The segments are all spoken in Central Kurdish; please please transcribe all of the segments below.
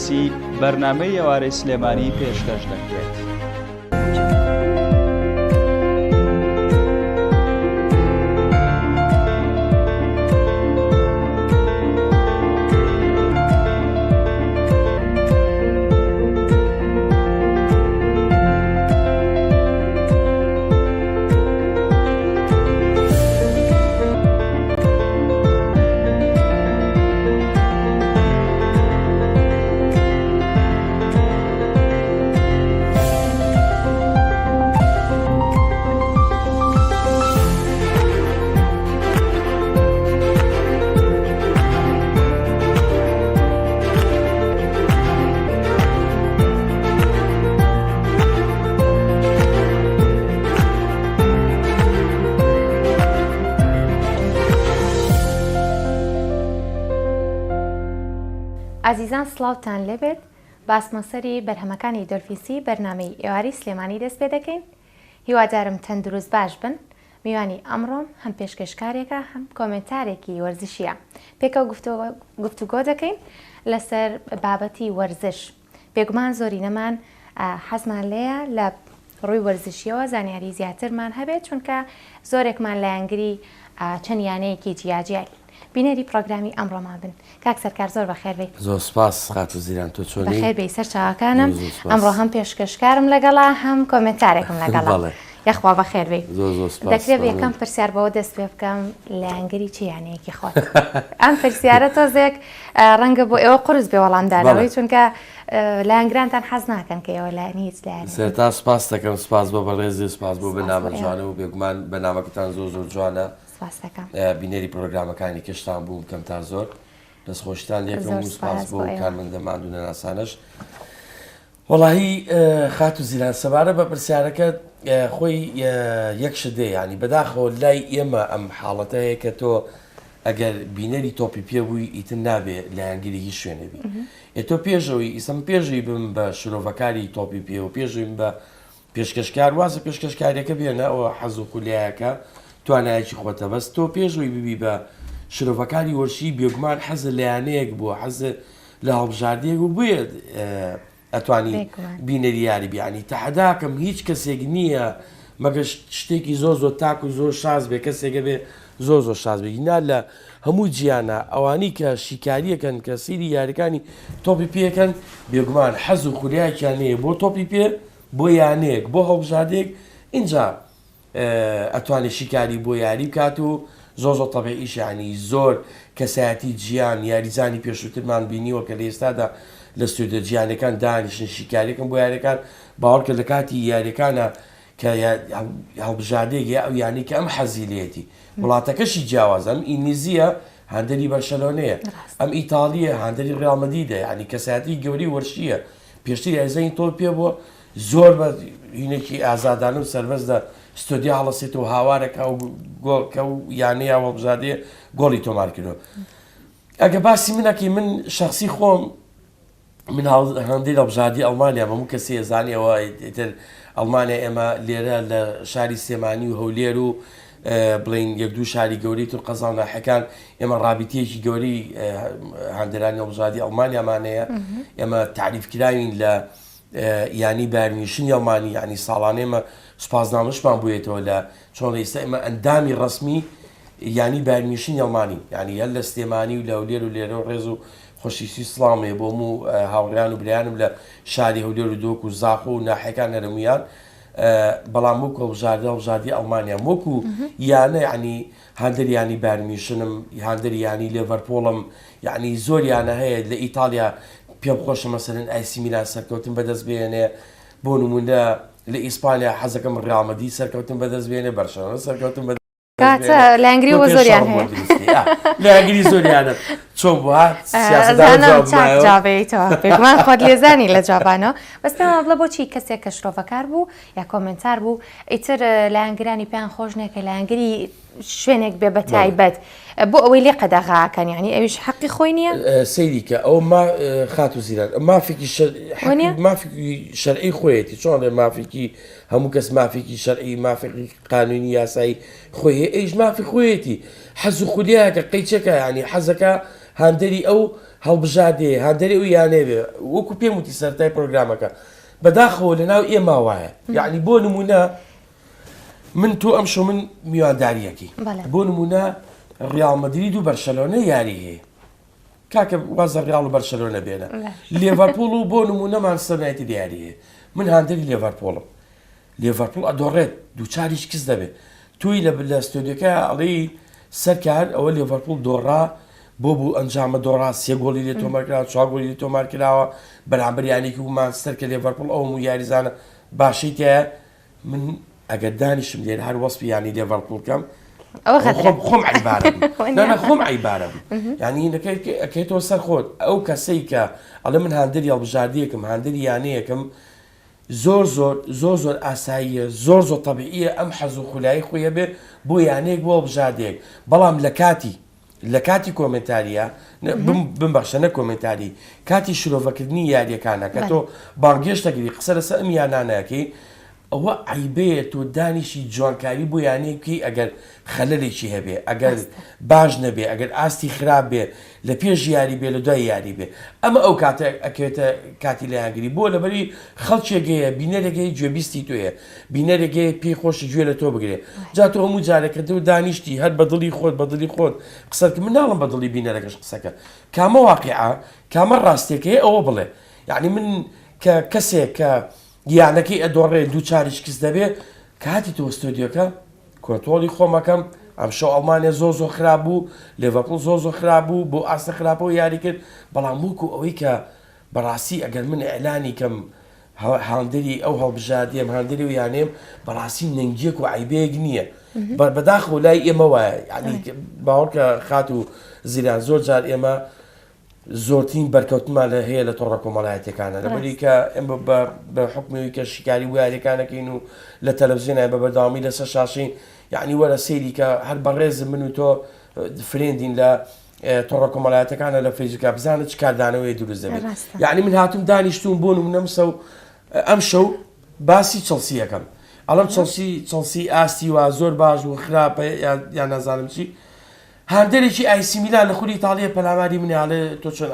دەرفیسی بەرنامەی ئێوارەی سلێمانی پێشکەش دەکرێت. عزیزان سلااوتان لێبێت باسمەسەری بەرهەمەکانی دەرفیسی بەرنامەی ئێواری سلێمانی دەست پێ دەکەین. هیوادارم تەندروست باش بن. میوانی ئەمڕۆم هەم پێشکەشکارێکە هەم کۆمنتارێکی وەرزشیە. پێکەوە گفتوگۆ دەکەین لەسەر بابەتی وەرزش. بێگومان زۆری نەمان حەزمان لێیە لە ڕووی وەرزشیەوە زانیاری زیاترمان هەبێت چونکە زۆرێکمان لە یانگری چەند یانەیەکی جیاجیای. بینەری پرۆگرامی ئەمڕۆمان بن. کاک سەرکار زۆر بەخێربێت. زۆر سپاس خاتو زیران تۆ چۆنی؟ بەخێربێی سەر چاوەکانم. ئەمڕۆ هەم پێشکەشکارم لەگەڵا هەم کۆمنتارێکم لەگەڵا. یەخوا بەخێربێی. دەکرێت یەکەم پرسیار بەوە دەست پێ بکەم لە یانگری چ یانەیەکی خۆت. ئەم پرسیارە تۆزێک ڕەنگە بۆ ئێوە قورس بێ وەڵامدانەوەی چونکە لە یانگرانتان حەز ناکەن کە ئێوە لایەن هیچ لایەن. سەرتا سپاس دەکەم، سپاس بۆ بەڕێزی، سپاس بۆ بەنامە جوانە و بێگومان بەنامەکەتان زۆر زۆر جوانە. بینەری پرۆگرامەکانی کەشتان بوو بکەم تا زۆر دەستخۆشتان لێکم و سپاس بۆ کارمەندەمان و نەناسانش. وەڵاهی خاتو زیران سەبارە بە پرسیارەکە خۆی یەک شدێ ینی بەداخەوە لای ئێمە ئەم حاڵەتەیە کە تۆ ئەگەر بینەری تۆپی پێ بووی ئیتر نابێ لە یانگیری هیچ شوێنەبی. تۆ پێشەوەی ئیسم پێشوی بم بە شرۆڤەکاری تۆپی پێ و پێشویم بە پێشکەشکار وازە پێشکەشکارێکە بێنە ئەوە حەز و خولیایەکە توانایەکی خۆتە بەست تۆ پێشوی ببی بە شرۆڤەکاری وەرشی بێگومان حەزە لایەنەیەک بووە حەزە لە هەڵبژاردەیەک و بێت ئەتوانی بینەری یاری بیانی تەحەداکەم هیچ کەسێک نییە مەگە شتێکی زۆر زۆر تاک و زۆر شاز بێ کەسێکە بێ زۆر زۆر شاز بێ نا لە هەموو جیانە ئەوانی کە شیکاریەکەن کە سیری یاریەکانی تۆپی پێکەن بێگومان حەز و خولیایەکیان هەیە بۆ تۆپی پێ بۆ یانەیەک بۆ هەڵبژاردەیەک اینجا ئەتوانێت شیکاری بۆ یاری بکات و زۆر زۆر تەبیعیش ینی زۆر کەسایەتی گیان یاریزانی پێشووترمان بینیوە کە لە ئێستادا لە ستودیۆ جیهانیەکان دانیشتن شیکاریەکەن بۆ یاریەکان باوەڕکە لە کاتی یاریەکانە کە هەڵبژاردەیەک ئەو یانی کە ئەم حەزیلێتی وڵاتەکەشی جیاواز ئەم ئینگلیزیە هەندێری بەرشەلۆنەیە ئەم ئیتالیە هەندێری ڕێڵ مەدریدە ینی کەسایەتی گەوری وەرشیە پێشتر یاریزانی تۆ پێ بووە زۆر بە هینێکی ئازادانە و سەربەزدە ستۆدیا هەڵەسێت و هاوارێکە کە و یانەیە هەڵبژاردەیە گۆڵی تۆمار کردەوە. ئەگە باسی منەکەی من شخصی خۆم من هەندێک هەڵبژاردی ئەڵمانیا بەموو کەسی ێزانیەوە تر ئەڵمانیا ئێمە لێرە لە شاری سێمانی و هەولێر و بڵین یەک دوو شاری گەوری و قەزاڵ ناحەکان ئێمە ڕابطەیەکی گەوری هەندێرانی هەڵبژاردی ئەڵمانیامانەیە ئێمە تعریفکراوین لە ینی بارنیشتنی ئەڵمانی ینی ساڵانێمە سوپاسنامەشمان بوویێتەوە لە چۆن ئێستا ئێمە ئەندامی ڕسمی ینی بارنیشتنی ئەڵمانی ینی هەر لە سلێمانی و لە هەولێر و لێرە و ڕێز و خۆشیویستی سڵامێ بۆ هەموو هاوڕێیان و برایانم لە شاری هەولێر و دۆک و زاخۆ و ناحیەکان هەرمویان بەڵام وەکو هەڵبژاردی ئەڵمانیا وەکو یانە ینی هەندێک ینی بارنیشتنم هەندێک ینی لێڤەرپۆڵم ینی زۆر یانە هەیە لە ئیتالیا پێم خۆشە مەسەرەن ئایسی میلان سەرکەوتن بەدەست بێنێ بۆ نمونە لە ئیسپانیا حەزەکەم ڕێڵ مەدرید سەرکەوتن بەدەست بێنێ بەرشەلۆنە سەرکەوتن لە ئەنگری وە زۆریان هەیە لە ئەنگری زۆریانە چۆن بووە جاابێتەوە پێمان خۆت لێزانی لە جوابانەوە بەس پێمە بڵە بۆچی کەسێک کە شرۆڤەکار بوو یا کۆمنتار بوو ئیتر لە ئەنگرانی پێیان خۆش نێکە لە ئەنگری شوێنێک بێ بە تایبەت بۆ ئەوەی لێ قەدەغاکەن ینی ئەویش حەقی خۆی نییە سەیریکە ئەو خاتو زیران مافێکی شەرعی خۆیەتی چۆن لێ مافێکی هەموو کەس مافێکی شەرعی مافێکی قانونی یاسایی خۆی ئەیش مافی خۆیەتی حەز و خولیایەکە قەیچەکە ینی حەزەکە هەندێری ئەو هەڵبژاردێ هەندێری و یانێ بێ وەکو پێم وتی سەرەتای پرۆگرامەکە بەداخەوە لەناو ئێمە وایە یعنی بۆ نمونە من تۆ ئەم شەو من میوانداریەکی بۆ نمونە ڕیاڵ مەدرید و بەرشەلۆنە یاری هەیە کاکە وازە ڕیاڵ و بەرشەلۆنە بێنە لێڤەرپوڵ و بۆ نمونە مانچستەر یونایتد یاری هەیە من هەندێری لێڤەرپوڵم لێڤەرپوڵ ئەدۆڕێت دووچاریش کەس دەبێت توی لە ستۆدیۆکە ئەڵێی سەرکار ئەوە لێڤەرپوڵ دۆڕا بۆ ئەنجامە دۆڕا 3 گۆڵی لێ تۆمارکراوە 4 گۆڵی لێ تۆمار کراوە بەرامبەر یانێکی و مانچستەر کە لێڤەرپوڵ ئەوم و یاریزانە باشی تایە من ئەگەر دانیشم لێر هەر وەسپی یانی لێڤەرپوڵ بکەم خۆم عیبارە خۆم عیبارە یعنی ئەکەیتەوە سەر خۆت ئەو کەسەی کە ئەڵێ من هەندێری هەڵبژاردیەکەم هەندێری یانەیەکەم زۆر ئاساییە زۆر تەبیعیە ئەم حەز و خولایی خۆیە بێ بۆ یانەیەک بۆ هەڵبژاردەیەک بەڵام لە کاتی کۆمنتاریە بمبەخشە نە کۆمنتاری کاتی شرۆڤەکردنی یاریەکانە کە تۆ بانگێشتەگیری قسە لەسەر ئەم یانانەکەی ئەوە عیبەیە تۆ دانیشی جوانکاری بۆ یانەیەکی ئەگەر خەلەلێکی هەبێ ئەگەر باش نەبێ ئەگەر ئاستی خراپ بێ لە پێش یاری بێ لە دوای یاری بێ ئەمە ئەو کاتە ئەکەوێتە کاتی لایەنگری بۆ لەبەری خەڵکێکەیە بینەرێکی گوێبیستی تۆیە بینەرێکی پێی خۆشی گوێ لە تۆ بگرێ جا تۆ هەموو جارێکەکە و دانیشتی هەر بەدڵی خۆت قسەکە من ناڵم بەدڵی بینەرەکەش قسەکە کامە واقعە کامە ڕاستێکەیە ئەوە بڵێ یعنی من کە کەسێک کە یانەکەی ئەدۆڕێ دووچاریش کەس دەبێ کاتی تۆ ستۆدیۆکە کۆنتۆڵی خۆمەکەم ئەم شەو ئەڵمانیا زۆر خراپ بوو لێڤەرپوڵ زۆر خراپ بوو بۆ ئاستە خراپەوە یاری کرد بەڵام وەکو ئەوەی کە بەڕاستی ئەگەر من ئەعلانی کەم هەندێری ئەو هەڵبژاردێم هەندێری و یانێم بەڕاستی نەنگیەک و عیبەیەک نییە بەداخەوە لای ئێمە وایە یعنی باوەڕکە خات و زیران زۆر جار ئێمە زۆرترین بەرکەوتمان لە هەیە لە تۆڕە کۆمەڵایەتەکانە لەبەری کە ئەم بە حکومی کە شیکاری ویارەکانەکەین و لە تەلەڤیزیۆنە بە بەرداوامی لەسەر شاشین یعنی وەرە سەیری کە هەر بەڕێز من و تۆ فرێندین لە تۆڕە کۆمەڵایەتەکانە لە فەیسبووکە بزانە چ کاردانەوەی دروست دەبێت یعنی من هاتووم دانیشتوم بۆ نمونە ئەم شەو باسی چەڵسیەکەم ئەڵەم چەڵسی ئاستی وا زۆر باش و خراپە یان نازانم چی هەندێرێکی ئایسی میلان لە خوری ئیتاڵیە پەلاماری منیاڵێ تۆ چۆن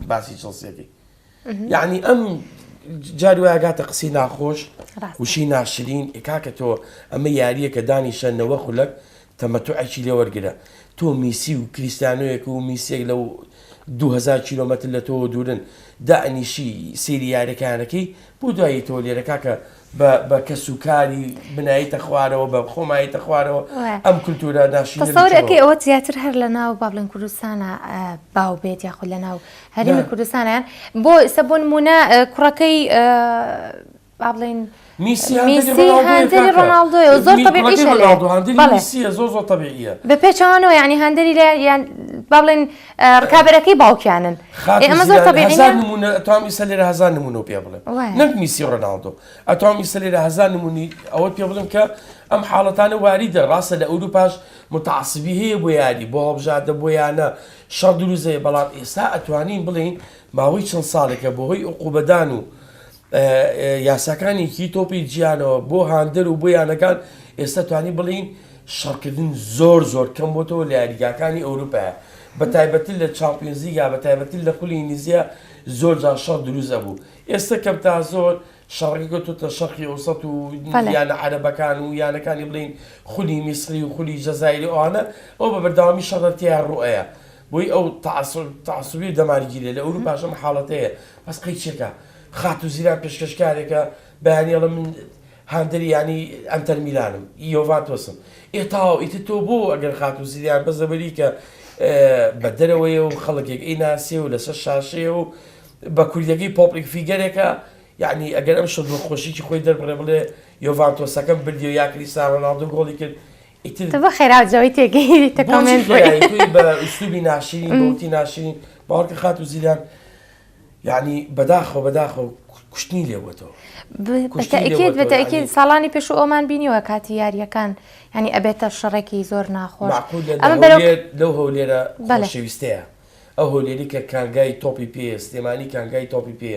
باسی چەڵسیەکەی یعنی ئەم جاری وایگاتە قسەی ناخۆش وشی ناشرین کاکە تۆ ئەمە یاریە کە دانیشە نەوە خولەک تەمەتوعێکی لێ وەرگرە تۆ میسی و کریستیانۆیەک و میسێک لەو 2000 کیلۆمەتر لە تۆ دوورن دائنیشی سێری یاریەکانەکەی بۆ دوایی تۆ لێرە کاکە بە کەسوکاری بنایتە خوارەوە بە خۆمایتە خوارەوە ئەم کولتورە ناشینەکەی ئەوە زیاتر هەر لە ناو بابلن کوردستانە باو بێت یاخود لە ناو هەرێمی کوردستانیان بۆ ئێستا بۆ نمونە کوڕەکەی بابڵین میسی هەندێری ڕۆناڵدۆیە زۆر تەبیعیشە زۆر تەبیعیە بە پێچەوانەوە یعنی هەندێری لە بابڵین ڕکابەرەکەی باوکیانن ئەمە زۆر تەبیعیە ئەتوانم ئێستا لێرە 1000 نمونە پێ بڵێم نەک میسی ڕۆناڵدۆ ئەتوانم ئێستا لێرە 1000 نمونی ئەوە پێ بڵێم کە ئەم حاڵەتانە واریدە ڕاستە لە ئەوروپاش متعاسبی هەیە بۆ یاری بۆ هەڵبژاردە بۆ یانە شەڕ دروزەیە بەڵام ئێستا ئەتوانین بڵین ماوەی چەند ساڵێکە بۆهۆی عقوبەدان و یاساکانێکی تۆپی گیانەوە بۆ هاندەر و بۆ یانەکان ئێستا توانی بڵین شەڕکردن زۆر کەم بۆتەوە لە یاریگاکانی ئەوروپایە بە تایبەتی لە چامپیۆنزیگا بە تایبەتی لە خولی ئینگلیزیە زۆر جار شەڕ دروزە بوو ئێستا کەم تا زۆر شەڕێکی کەوتوتە شەرقی ئەوسەط و یانە عەرەبەکان و یانەکانی بڵین خولی میسری و خولی جەزایری ئەوانە ئەو بە بەردەوامی شەڕەتیان ڕوئەیە بۆی ئەو تەعەسوبی دەمارگیرێ لە ئەوروپاش ئەم حاڵەتەیە بەس قەیچێکە خات و زیران پێشکەشکارێکە بەیانیڵە من هەندێری ینی ئەنتەر میلانم یۆڤانتۆسم ئێتاو ئیتر تۆ بۆ ئەگەر خات و زیریان بەزەبەری کە بە دەرەوەیە و خەڵکێک ئیناسیێ و لەسەر شاشەیە و بە کوردەکەی پۆپڵێک فیگەرێکە یعنی ئەگەر ئەم شەڵ خۆشیی خۆی دەربڕێ بڵێ یۆڤانتۆسەکەم بردیۆ یا کریستیانۆ ڕۆناڵدۆ گۆڵی کرد بە خێراجەوەی تێگەیتە کۆمنت بە ئوسلوبی ناشرین بەوتی ناشرین باوەڕکە خات و زیریان یعنی بەداخەوە کوشتنی لێوەتەوە بەتەکید ساڵانی پێش ئەومان بینیوە کاتی یاریەکان ینی ئەبێتە شەڕێکی زۆر ناخۆش لەو هەولێرە خۆشەویستەیە ئەو هەولێری کە کانگای تۆپی پێ سلێمانی کانگای تۆپی پێ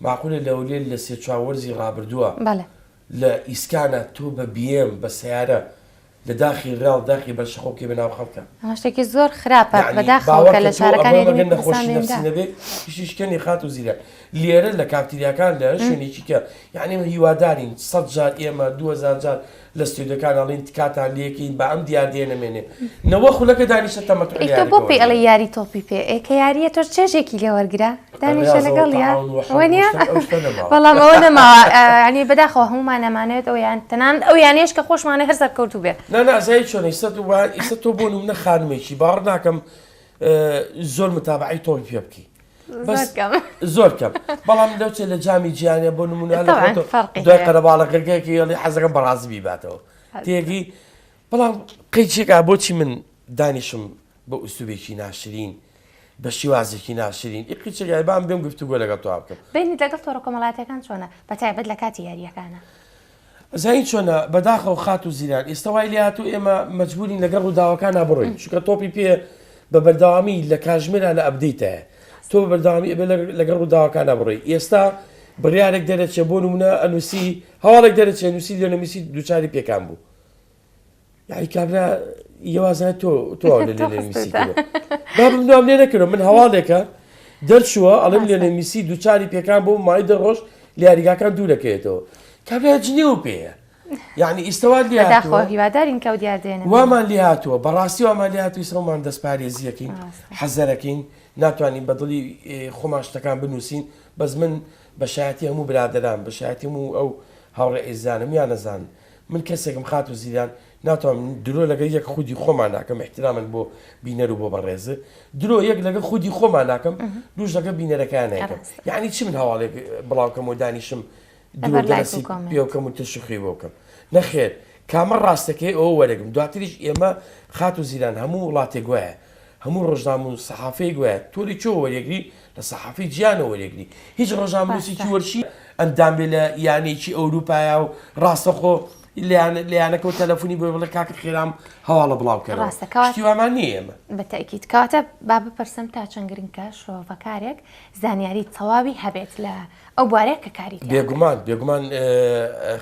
معقولە لە هەولێر لە 3-4 وەرزی ڕابردووە لە ئیسکانە تۆ بە BM بە سیارە لە داخی ڕاو داخی بەرشەخۆکی بەناو خەڵکە شتێکی زۆر خراپە بەداخەوە کە لە شارەکانی نەخۆشی نەبێ پیشیشکەنی خات و زیرە لێرە لە کافتریاکان لە شوێنێکی کە یعنی هیوادارین 100 جار ئێمە 2000 جار لە ستودیۆکان ئەڵین تکاتان لێکین بە ئەم دیاردێ نەمێنێ نەوە خولەکە دانیشە تەمەتۆ بۆ پێ ئەڵێ یاری تۆپی پێ کە یاریە تۆ چێژێکی لێ وەرگرا دانیشە لەگەڵ وەنیە بەڵام ئەوە نەماوە ینی بەداخەوە هەمومان نەمانێت ئەویان تەنان ئەو یانێش کە خۆشمانە هەر سەرکەوتوو بێ نازایی چۆن ئیسە تۆ بۆ نمونە خانمێکی باوەڕ ناکەم زۆر متابعی تۆی پێ بکەی زۆر کەم بەڵام لەوچێ لە جامی گیانە بۆ نمونە دوای قەرەباڵەکەگەیەکی ڵی حەزەکەم بەڕازی بیباتەوە تێگی بەڵام قەیچێکا بۆچی من دانیشم بە ئوسوبێکی ناشرین بە شیوازێکی ناشرین قیچێکای بام بێم گفتوگۆ لەگەڵ تۆ بکەم بینیت لەگەڵ تۆ ڕۆکۆمەڵاتەکان چۆنە بەتایبەت لە کاتی یاریەکانە زین چۆنە بەداخەوە خات و زیران ئێستا وای لات و ئێمە مەجبورین لەگەڵ ڕووداوەکان نابڕۆین چونکە تۆپی پێ بە بەردەوامی لە کاژمێرە لە ئەبدەیتە تۆ بەردەوامی لەگەڵ ڕووداوەکان نابڕۆی ئێستا بڕیارێک دەرەچێ بۆ نمونە ئەنووسی هەواڵێک دەرەچێ نووسی لە نووسی دووچاری پێکان بوو یاری کابرا یوازە تۆ لە نووسی بابم دوام لێ نەکردم من هەواڵێکە دەرچووە ئەڵم لێ نووسی دووچاری پێکان بوو مای دەڕۆژ لیاریگاکان دوو دەکەوێتەوە کابرا جنێ و پێەیە یعنی ئیسەوات هیوادارین کە دیاردێنە وامان لێ هاتووە بەڕاستی وامان لێ هاتووی سەومان دەستپارێزیەکەین حەزەرەکەین ناتوانین بەدڵی خۆمان شتەکان بنووسین بەس من بەشایەتی هەموو برادەران بەشایەتی هەموو ئەو هاوڕێ ئێزانم یان نەزان من کەسێکم خات و زیران ناتوانم درۆ لەگەڵ یەک خودی خۆمان ناکەم احترامن بۆ بینەر و بۆ بەڕێزە درۆ یەک لەگەڵ خودی خۆمان ناکەم دووش لەگەڵ بینەرەکان ناکەم یعنی چی من هەواڵێک بڵاوکەم و دانیشم درۆ دەرەسی پێوکەم و تشخی بۆکەم نەخێر کامە ڕاستەکەی ئەوە وەرەگم دواتریش ئێمە خات و زیران هەموو وڵاتێک گوایە هەموو ڕۆژنامە و سەحافەی گوایە تۆری چۆ وەرەگری لە سەحافی گیانە وەرەگری هیچ ڕۆژنامەنووسێکی وەرشی ئەندام بێ لە یانێکی ئەوروپایە و ڕاستەخۆ لیانەکە و تەلەفۆنی بۆ بڵێ کاکە خێرام هەواڵە بڵاوکەرەوە شتیوامان نییە ئێمە بەتەکیید کاتە با بپرسم تا چەند گرنگکە شۆڤەکارێک زانیاری تەواوی هەبێت لە ئەو بوارەیە کە کاری بێگومان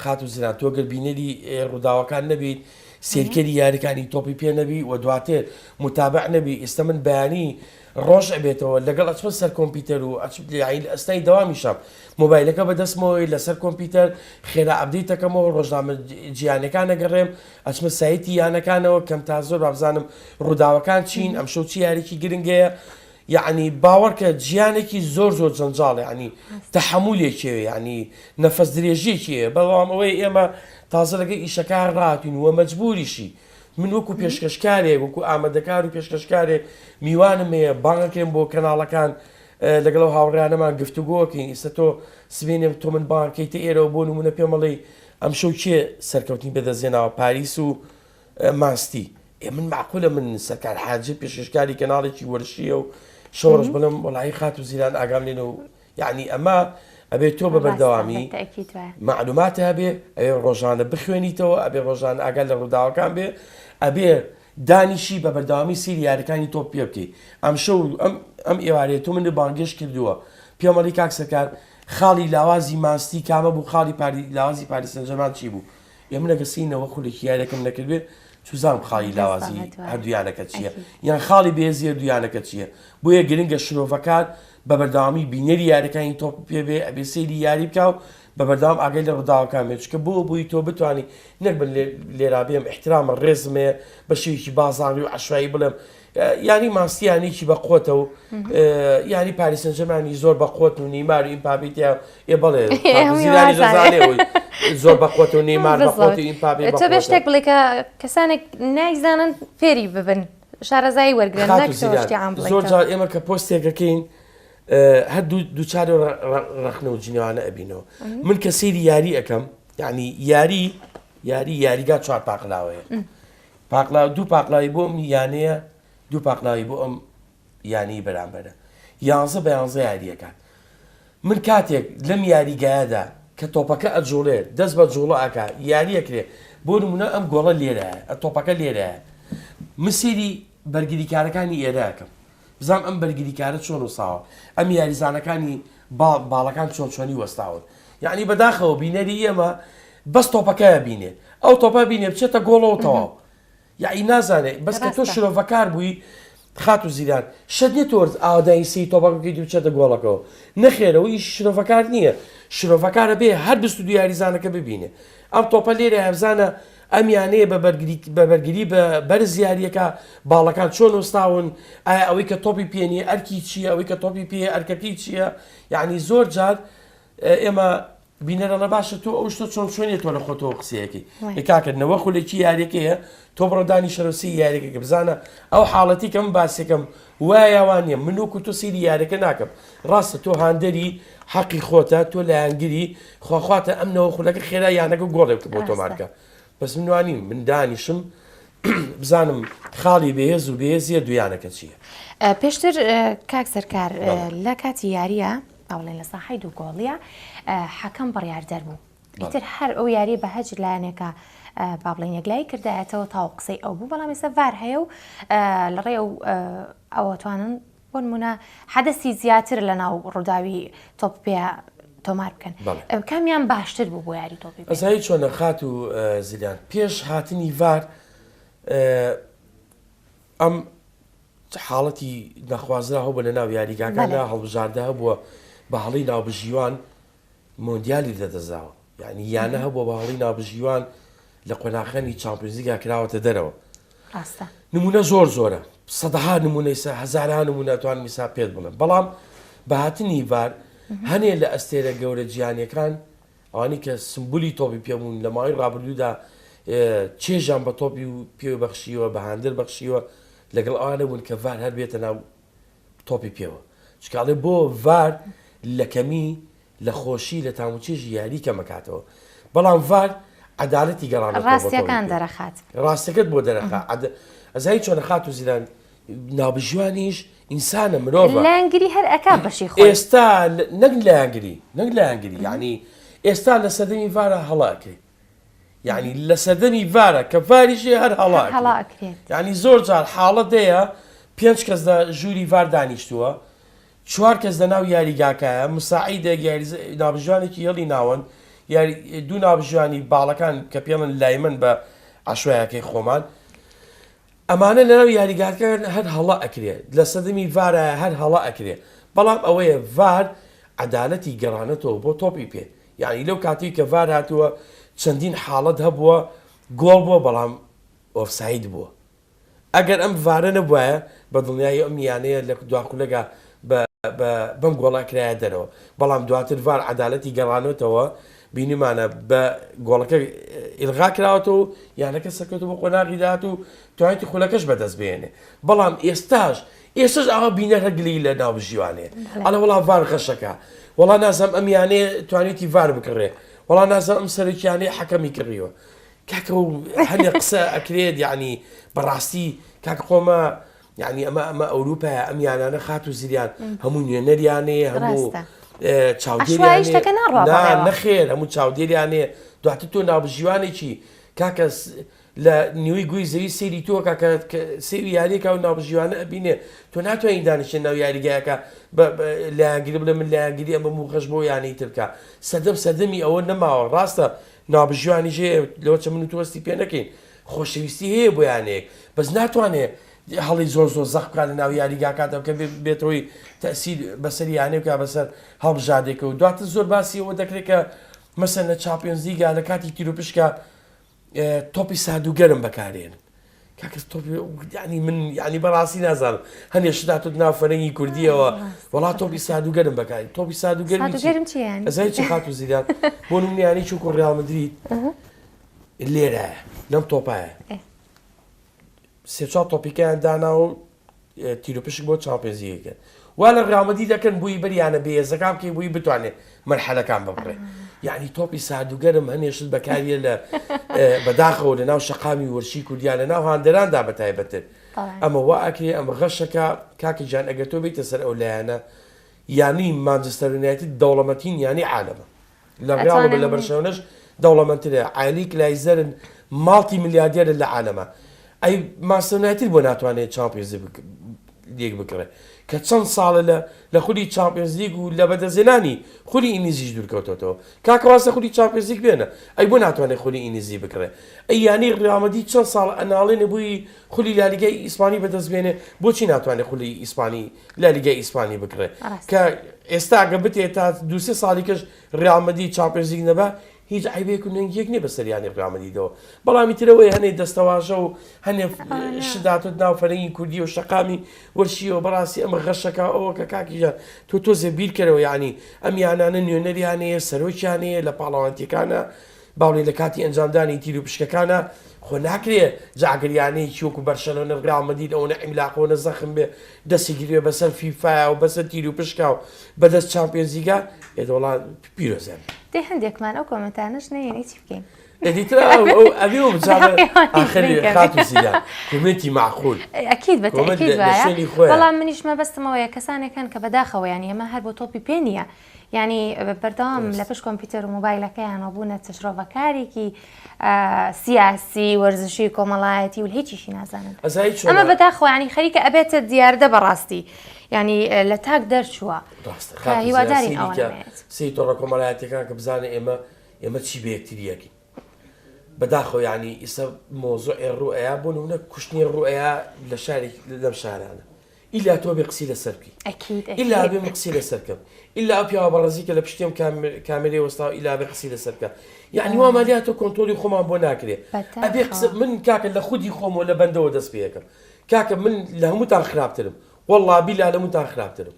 خات و زیران تۆگەر بینەری ڕووداوەکان نەبیت سیرکەری یاریەکانی تۆپی پێ نەبی و دواتر متابع نەبی ئێستا من بەیانی ڕۆژ ئەبێتەوە لەگەڵ ئەچمە سەر کۆمپیوتەر و ئەستای داوامیشم مۆبایلەکە بەدەستمەوەی لەسەر کۆمپیوتەر خێرا ئەبدەیتەکەمەوە ڕۆژنامە جیهانەکان نەگەڕێم ئەچمە سایتی یانەکانەوە کەم تا زۆر بابزانم ڕووداوەکان چین ئەم شەو چی یاریکی گرنگەیە یعنی باوەڕکە گیانێکی زۆر جەنجاڵە ینی تەحمولێکیوێ ینی نەفەس درێژێکیە بەڵام ئەوەی ئێمە تازە لەگەڵ ئیشەکان ڕاتین وە مەجبوریشی من وەکو پێشکەشکارێک وەکو ئامادەکار و پێشکەشکارێک میوانم هەیە بانگەکەم بۆ کەناڵەکان لەگەڵ هاوڕیانەمان گفتوگۆکەین ئێستا تۆ سبێنێ تۆ من بانکەیتە ئێرەوە بۆ نمونە پێمەڵی ئەم شەو کێ سەرکەوتنی بەدەستێناوە پاریس و ماستی من معقولە من سەرکار حاجە پێشکەشکاری کەناڵێکی وەرشیە و شەڕۆژ بڵم وڵی خات و زیران ئاگام لێنە و یعنی ئەمە ئەبێت تۆ بە بەردەوامی معلوماتە هەبێ ئەبێ ڕۆژانە بخوێنیتەوە ئەبێ ڕۆژان ئاگال لە ڕووداوەکان بێ ئەبێ دانیشی بە بەردەوامی سیری یاریەکانی تۆ پێ بکەیت ئەم شەو ئەم ئێوارەیە تۆ من بانگێش کردووە پێمەڵی کاک سەرکار خاڵی لاوازی ماستی کامە بوو خاڵی لاوازی پاریس سەن چی بوو ئێمە لەگەسینەوە خولێکی یاریەکەم نەکردوێ چوزانم خاڵی لاوازی هەردوویانەکە چییە یان خاڵی بێزیە دویانەکە چییە بۆیە گرنگە شرۆڤەکان بە بەردەوامی بینەری یاریەکانی تۆ پێبێ ئەبێ سەیری یاری بکاو بە بەردەوام ئاگەی لە ڕووداوەکان بێت چکە بۆ بووی تۆ بتوانانی نەک بن لێرا بێم احترامە ڕێزمێ بە شێوێکی بازاڕی و عەشوایی بڵێم ینی ماستیانێکی بە قوتە و ینی پاریس سەن ژەرمانی زۆر بە قوت و نیمار و ئیمپابیتیا ێ بڵێ زیرانی غەزاڵێەوەی زۆر بە قوت و نیمار بە قوت و ئیمپابی تۆ بێ شتێک بڵێ کە کەسانێک نایزانن فێری ببن شارەزایی وەرگرن نەک تۆ شتی عام بڵێ زۆر جار ئێمە کە پۆستێکەکەین هەر دووچارە ڕەخنە و جنێوانە ئەبینەوە من کە سەیری یاری ئەەکەم یعنی یاریگا چوار پاقلاوەیە دوو پاقلاوی بۆ ئەم یانەیە دوو پاقلاوی بۆ ئەم یانی بەرامبەرە 11 بە 11 یاریەکان من کاتێک لەم یاریگایەدا کە تۆپەکە ئەجوڵێ دەست بە جوڵە ئەکا یاریەکرێ بۆ نمونە ئەم گۆڵە لێرەیە تۆپەکە لێرەیە مسیری بەرگریکارەکانی ئێرەکەم بزانام ئەم بەرگریکارە چۆن وساوە ئەم یاریزانەکانی باڵەکان چۆنی وەستاون یعنی بەداخەوە بینەری ئێمە بەس تۆپەکەیە بینێت ئەو تۆپە بینێ بچێتە گۆڵەوە تەواو یاعی نازانێ بەس کە تۆ شرۆڤەکار بووی خات و زیران شەد نیە تۆ ئاودایی سی تۆپەکەی دووچێتە گۆڵەکەەوە نەخێرەوەی شرۆڤەکار نییە شرۆڤەکارە بێ هەر بست و دیاریزانەکە ببینێ ئەم تۆپە لێرە هەرزانە ئەمیانەیە بە بەرگری بە بەرز یاریەکە باڵەکان چۆن وەستاون ئایا ئەوەی کە تۆپی پێنی ئەرکی چییە ئەوەی کە تۆپی پێ ئەرکەکەی چییە یعنی زۆر جار ئێمە بینەرەڵە باشە تۆ ئەو شتە چۆن چۆنێت تۆ لە خۆتەوە قسەیەکی کاکردنەوە خولێکی یاریەکەیە تۆ بڕۆدانی شەرۆسی یاریەکە بزانە ئەو حاڵەتی کەم باسێکم وایەوانە من وەکو تۆ سەیری یاریەکە ناکەم ڕاستە تۆ هاندەری حەقی خۆتە تۆ لە یانگیری خواخواتە ئەمنەوە خولەکە خێرا یانەکە گۆڵێک بۆ تۆمارکە بەس منوانیم من دانیشم بزانم خاڵی بەهێز و بەهێزیە دویانەکە چییە پێشتر کاک سەرکار لە کاتی یاریە ئەوڵێن لە ساحەی دوو گۆڵیە حەکەم بڕیاردەر بوو ئیتر هەر ئەو یاری بە هەج لایەنێکە با بڵێن یەکلای کردایەتەوە تاو قسەی ئەو بوو بەڵام ێستا ڤار هەیە و لە ڕێ ئەوەتوانن بۆ نمونە حەدەسی زیاتر لە ناو ڕووداوی تۆپ پێ تۆمار بکەن کامیان باشتر بوو بۆ یاری تۆپی ئەزایی چۆنە خات و زیدان پێش هاتنی ڤار ئەم حاڵەتی نەخوازرا هەبوو لە ناو یاریگاکاندا هەڵبژاردە هەبووە بە هەڵی ناوبژیوان مۆندیالی دەدەزاوە یعنی یانە هەبووە بە هەڵی ناوبژیوان لە قۆناغەکانی چامپیۆنزیگا کراوەتە دەرەوە نمونە زۆر زۆرە سەدەها نمونەی هەزاران نمونە توان میسا پێت بڵێن بەڵام بە هاتنی ڤار هەنێ لە ئەستێرە گەورە جیهانیەکان ئەوانی کە سمبولی تۆپی پێبوون لە ماوەی ڕابردوودا چێژان بە تۆپی و پێ بەخشیوە بە هاندر بەخشیوە لەگەڵ ئەوانە بوون کە ڤار هەر بێتە ناو تۆپی پێوە چکاڵێ بۆ ڤار لە کەمی لە خۆشی لە تاموچێژی یاری کەمەکاتەوە بەڵام ڤار عەدالەتی گەڕانەوە ڕاستیەکان دەرەخات ڕاستەکەت بۆ دەرەخات ئەزایی چۆنە خات و زیران ناوبژیوانیش ئینسانە مرۆڤە لایەنگری هەر ئەکا بەشی خۆی ئێستا نەک لایەنگری یعنی ئێستا لە سەردەمی ڤارە هەڵاکەی یعنی لە سەردەمی ڤارە کە ڤاریشی هەر هەڵاکرێت یعنی زۆر جار حاڵەتەیە 5 کەس لە ژووری ڤار دانیشتووە 4 کەس لە ناو یاریگاکایە مساعیدە ناوبژوانێکی هێڵی ناوەن دوو ناوبژوانی باڵەکان کە پێڵن لای من بە عەشوایەکەی خۆمان ئەمانە لەناو یاریگاکان هەر هەڵا ئەکرێت لە سەردەمی ڤارە هەر هەڵا ئەکرێت بەڵام ئەوەیە ڤار عەدالەتی گەڕانەتەوە بۆ تۆپی پێ یعنی لەو کاتی کە ڤار هاتووە چەندین حاڵەت هەبووە گۆڵ بووە بەڵام ئۆفساید بووە ئەگەر ئەم ڤارە نەبووایە بە دڵنیایی ئەم یانەیە لە دواخولەگا بەم گۆڵا کرایە دەرەوە بەڵام دواتر ڤار عەدالەتی گەڕانەوەتەوە بینیمانە بە گۆڵەکە ئیلغا کراوەتەوە یانەکە سەرکەوتەوە بۆ قۆناغی داهات و توانێتی خولەکەش بەدەست بێنێ بەڵام ئێستاش ئەوە بینەر هەگلی لە ناوبژیوانێ ئەڵە وەڵام ڤار غەشەکە وەڵا نازەم ئەم یانەیە توانێتی ڤار بکڕێ وەڵا نازەم ئەم سەرکیانەیە حەکەمی کڕیوە کاکە هەنێ قسە ئەکرێت یعنی بەڕاستی کاکە خۆمە یعنی ئەمە ئەوروپایە ئەم یانانە خات و زیریان هەموو نوێنەریانەیە هەموو نەخێر هەموو چاودێریانێ دواتر تۆ ناوبژیوانێکی کاکە لە نیوەی گوی زەوی سەیری تۆ کاکە سێوی یاریەکە و ناوبژیوانە ئەبینێ تۆ ناتوانین دانیشتێن ناو یاریگایەکە لایەنگیری بڵێ من لایەنگیری ئەمە موغەش بۆ یانەی ترکە سەردەمی ئەوە نەماوە ڕاستە ناوبژیوانی ژێ لەوە چە من و تۆستی پێ نەکەین خۆشەویستی هەیە بۆ یانەیەک بەس ناتوانێت هەڵی زۆر زەق بکات لە ناو یاریگاکاتەوە کە بێتەوەی تەسیر بەسەر یانێ بکات بەسەر هەڵبژاردێکە و دواتر زۆر باسی ئەوە دەکرێت کە مەسەن لە چامپیۆنزلیگا لە کاتی تیرۆپشکە تۆپی سادوگەرم بەکارێن کاکەس تۆپی ینی من ینی بەڕاستی نازانم هەنێ شدا تۆ ناو فەرەنگی کوردیەوە وڵات تۆپی سادوگەرم بەکارێن تۆپی سادوگەرم ئەزای چ خات و زیران بۆ نمونیانی چووکۆ ڕیال مەدرید لێرە لەم تۆپایە سێ تۆپیکیان دانا و تیرۆپشک بۆ چاپێزیەکە وا لە ڕامەدی دەکەن بووی بەریانە بێزەکان کەی بووی بتوانێت مەرحەلەکان ببڕێ یعنی تۆپی سادوگەرم هەنێشت بەکاریە لە بەداخەوە لە ناو شەقامی وەرشی کوردیان لە ناو هاندەراندا بەتایبەتر ئەمە وا ئەکرێ ئەمە غەشەکە کاکی جان ئەگەر تۆ بیتە سەر ئەو لایەنە یانی مانچستەر یونایتد دەوڵەمەتین یانی عالەمە لە ڕیاڵ لە بەرشەوەنەش دەوڵەمەندترە عایلی کلایزەرن ماڵتی میلیاردێرن لە عالەمە ئەی مانچستەر یونایتد بۆ ناتوانێت چامپیۆنز لیگ بکڕێ کە چەند ساڵە لە خولی چامپیۆنز لیگ و لە بەدەستهێنانی خولی ئینگلیزیش دوورکەوتەوە کاکەواسە خولی چامپیۆنز لیگ بێنە ئەی بۆ ناتوانێت خولی ئینگلیزی بکڕێ ئەی یانی ڕیال مەدرید چەند ساڵ ئەناڵێنە بووی خولی لالیگای ئیسپانی بەدەست بێنێ بۆچی ناتوانێت خولی ئیسپانی لالیگای ئیسپانی بکڕێ کە ئێستا گە بتێت تا دوسێ ساڵی کەش ڕیال مەدرید چامپیۆنز لیگ نەبا هیچ عیبێک و نەنگیەک نییە بەسەریانی ڕیال مەدریدەوە بەڵامی ترەوەی هەنێ دەستەواژە و هەنێ شداتت ناو فەرەنگی کوردی و شەقامی وەرشیەوە بەڕاستی ئەمە غەشەکە ئەوە کە کاکیژە تۆزێ بیرکەرەوە یانی ئەم یانانە نوێنەریانەیە سەرۆکیانەیە لە پاڵەوانتیەکانە باڵێ لە کاتی ئەنجامدانی تیر و پشکەکانە خۆ ناکرێ جاگریانەی وەکو بەرشەلۆنە ڕیال مەدرید ئەوە عیملاقەوە زەخم بێ دەستی گرێ بەسەر فیفا و بەسەر تیر و پشکا و بەدەست چامپیۆنز لیگا ئێدەوڵات پیرۆزێن دێ هەندێکمان ئەو کۆمنتانەش نەیەنی چی بکەین ئەدیتر ئەوی بچارە ئاخری خاتوسیدا کومنتی معقول ئەکید بەتەکید وایە بەڵام منیش مەبەستمەوەیە کەسانێکن کە بەداخەوە یانی ئەمە هەر بۆ تۆپی پێ نییە ینی بەردەوام لە پشت کۆمپیوتەر و مۆبایلەکەیانەوە بوونە تشرۆڤەکارێکی سیاسی وەرزشی کۆمەڵایەتی و هیچیشی نازانن ئەمە بەداخەوە ینی خەریکە ئەبێتە دیاردە بەڕاستی ینی لە تاک دەرچووە هیواداری ئەوەیەت سی تۆڕە کۆمەڵایەتەکان کە بزانێ ئێمە چی بە یەکتریەکی بەداخەوە ینی ئیسە مۆزۆ ڕوئەیە بۆ نمونە کوشتنی ڕوئەیە لە شارێک لەم شارانە ئیلا تۆ بێ قسی لەسەر بکەی ئیلا بێ قسی لەسەر بکەم ئیلا ئەو پیاوە بەڕێزیکە لە پشتیم کامێرەی وەستاوە ئیلا بێ قسی لەسەر بکە یعنی وامەلیات تۆ کۆنتۆلی خۆمان بۆ ناکرێ ئەبێ من کاکە لە خودی خۆمەوە لە بەندەوە دەست پێەکەم کاکە من لە هەمووتان خراپترم والله بیلا لە هەمووتان خراپترم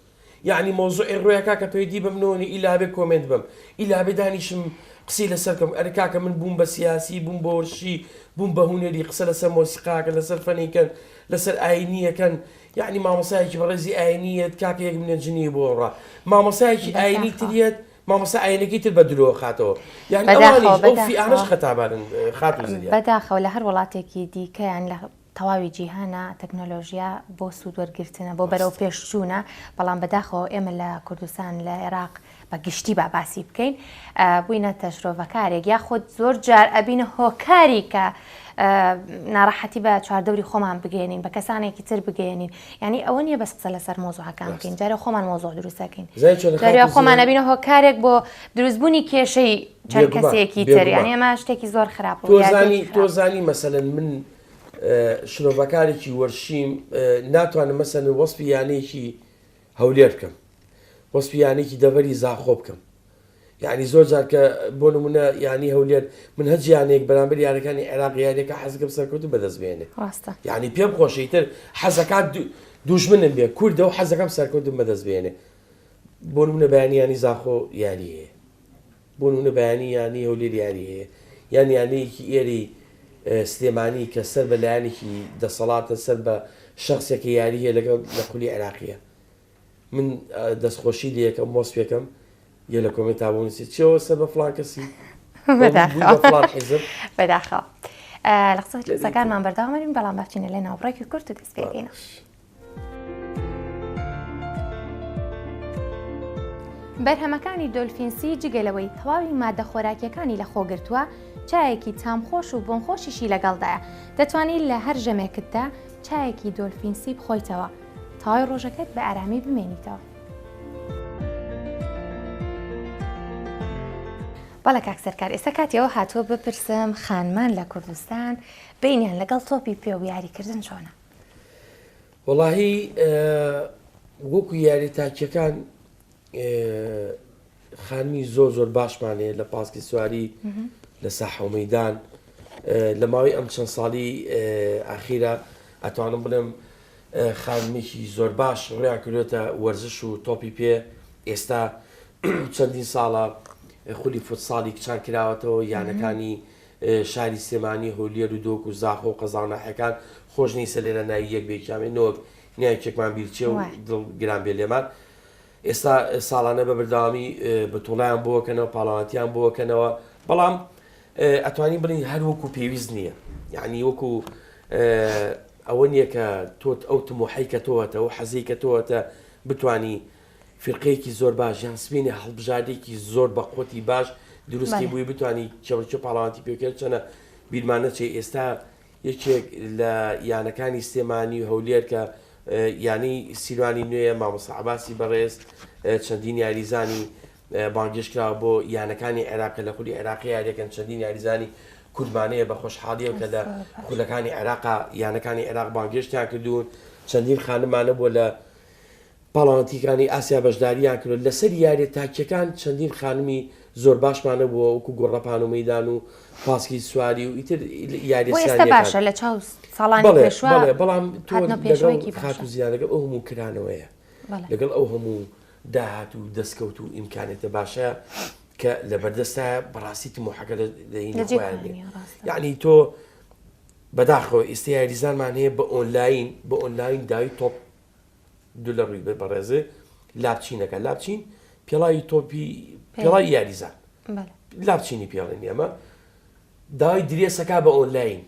یعنی مۆزۆی ڕوویە کاکە پێدی بمنەوەنی ئیلا بێ کۆمنت بم ئیلا بێ دانیشم قسی لەسەرکەم ئەرە کاکە من بووم بە سیاسی بووم بە وەرشی بووم بە هونەری قسە لەسەر مۆسیقاکە لەسەر فەنیکەن لەسەر ئاینیەکەن یعنی مامۆسایەکی بەڕێزی ئاینیەت کاکە یەک منێت جنی بۆ ڕا مامۆسایەکی ئاینی تریەت مامۆسا ئاینەکەی تر بە درۆ خاتەوە یعنی ئەو فیانش خەتابارن خاتو زریان بەداخەوە لە هەر وڵاتێکی دیکەیان لە تەواوی جیهانە تەکنۆلۆژیا بۆ سوود وەرگرتنە بۆ بەرەو پێشچوونە بەڵام بەداخەوە ئێمە لە کوردستان لە عێراق بە گشتی باسی بکەین بووینە تەشرۆڤەکارێک یاخود زۆر جار ئەبینە هۆکاری کە ناڕەحەتی بە چواردەوری خۆمان بگەێنین بە کەسانێکی تر بگەێنین ینی ئەوە نیە بەس قسە لەسەر مۆزوعەکان بکەین جارە خۆمان مۆزوع دروستەکەین جارێ خۆمان ئەبینە هۆکارێک بۆ دروستبوونی کێشەی چەند کەسێکی تر یعنی ئەمە شتێکی زۆر خراپ تۆزانی مەسەلەن من شرۆڤەکارێکی وەرشیم ناتوانم مەسەن وەسپی یانەیەکی هەولێر بکەم وەسپی یانێکی دەبەری زاخۆ بکەم یعنی زۆر جار کە بۆ نمونە یانی هەولێر من هەر یانێک بەرامبەر یارەکانی عێراق یارێکە حەزەکەم سەرکەوتو بەدەست بێنێ یعنی پێم خۆشەیتر حەزەکات دوژمنم بێ کوردە و حەزەکەم سەرکەوتم بەدەست بێنێ بۆ نمونە بەیانی ینی زاخۆ یاری هەیە بۆ نمونە بەیانی ینی هەولێر یاری هەیە یان یانەیەکی ئێری سلێمانی کە سەر بە لایەنێکی دەسەڵاتە سەر بە شخصێکی یاری هەیە لەگەڵ لە خولی عێراقیە من دەستخۆشی لە یەکەم مۆس پێکەم یە لە کۆمنت بوونیسی چێەوە سەر بە فڵان کەسی بەداخەوە لە قسەکانمان بەرداوامەرین بەڵام بچینە لە ناوڕێکی کورت و دەست پێکەینە بەرهەمەکانی دۆلفینسی جگەلەوەی تەواوی مادە خۆراکیەکانی لە خۆگرتووە چایەکی تامخۆش و بۆنخۆشیشی لەگەڵدایە دەتوانیت لە هەر ژەمێکتدا چایەکی دۆلفینسی بخۆیتەوە تاوای ڕۆژەکەت بە ئارامی بمێنیتەوە. بەڵێ کاک سەرکار ئێستا کاتیەوە هاتووە بپرسم خانمان لە کوردستان بینیان لەگەڵ تۆپی پێ و یاریکردن چۆنە؟ وەڵاهی وەکو یاری تاکیەکان خانمی زۆر باشمانەیە لە پاسکی سواری لە ساحە و مەیدان لە ماوەی ئەم چەند ساڵی ئاخیرە ئەتوانم بڵێم خانمێکی زۆر باش ڕێیان کردوێتە وەرزش و تۆپی پێ ئێستا چەندین ساڵە خولی فوتساڵی کچان کراوەتەوە یانەکانی شاری سێمانی هۆلێر و دۆک و زاخۆ و قەزاوناحەکان خۆش نیسە لێرە ناوی یەک بێکامێنەوە نیایکێکمان بیرچێ و دڵ گران بێ لێمان ئێستا ساڵانە بە بەرداوامی بەتوڵیان بۆکەنەوە پاڵاوانتیان بۆکەنەوە بەڵام ئەتوانی بڵین هەر وەکو پێویست نییە یعنی وەکو ئەوە نییە کە تۆت ئەو تمۆحەی کە تۆوەتە و حەزەی کە تۆوەتە بتانی فرقەیەکی زۆر باش یان سبینی هەڵبژاردێکی زۆر بە قوتی باش دروستی بووی بتانی چەوەچە پاڵاوانتی پێکرد چەنە بیرمانە چێ ئێستا یەکێک لە یانەکانی سێمانی و هەولێر کە ینی سیروانی نوێ مامۆستا عەباسی بەڕێز چەندین یاریزانی بانگێشکراوە بۆ یانەکانی عێراق لە خولی عێراقی یاریەکەن چەندین یاریزانی کوردمانەیە بە خۆشحاڵیەوە کە لە خولەکانی عێراقا یانەکانی عێراق بانگێشتیان کردوون چەندین خانمانە بۆ لە پاڵانتیەکانی ئاسیا بەشداریان کرد لەسەر یاریە تاکیەکان چەندین خانمی زۆر باشمانە بووە وەکو گۆڕەپان و مەیدان و پاسکی سواری و ئیتر یاریێستا باشە لە چاو ساڵانی پێشوە بەڵام تۆ خات و زیانەکە ئەو هەموو کرانەوەیە لەگەڵ ئەو هەموو داهات و دەستکەوت و ئیمکانێتە باشە کە لە بەردەستە بەڕاستی تمۆحەکە یعنی تۆ بەداخەوە ئێستا یاریزانمان هەیە بە ئۆنلاین داوی تۆپ دوو لە ڕووی بەڕێزێ لابچینەکە لابچین پێڵاوی تۆپی پێڵای یاریزان لابچینی پێڵێن ئێمە داوای درێسەکە بە ئۆنلاین